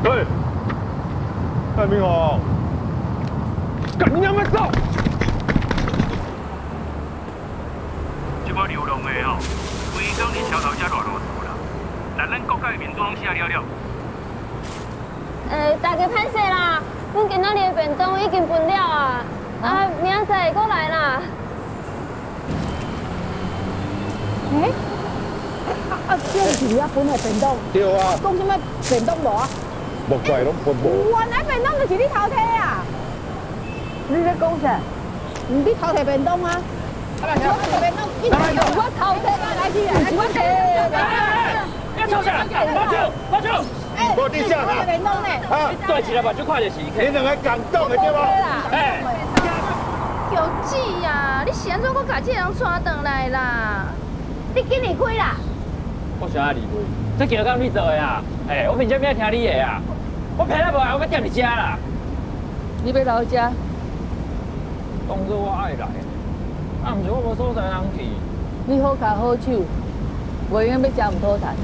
对，戴明宏，干你娘们走！这波流浪的吼，规工日桥头遮乱落厝啦，但咱国家的民主拢写了了。大家歹势啦，阮今仔日的便当已经分了啊，明仔载会过来啦。这是你分的便当。对啊，讲什么便当无啊？莫怪拢分无。原来便当就是你偷摕啊！你在讲啥？你偷摕便当啊？我偷便当，我偷摕来去啊！我摕。别吵啥！保守！无你啥偷便当呢？啊，对起来把就快就是。你两个共党的对无？哎，有姊啊，你是安怎搁把这人带转来啦？你紧离开啦！我想要离开，这件काम你做的啊！哎，我平常免听你的啊，我骗了无啊，我要踮你家啦。你要留家？当作我爱来，啊，毋是我无所在通去。你好脚好手，袂用要食唔讨谈。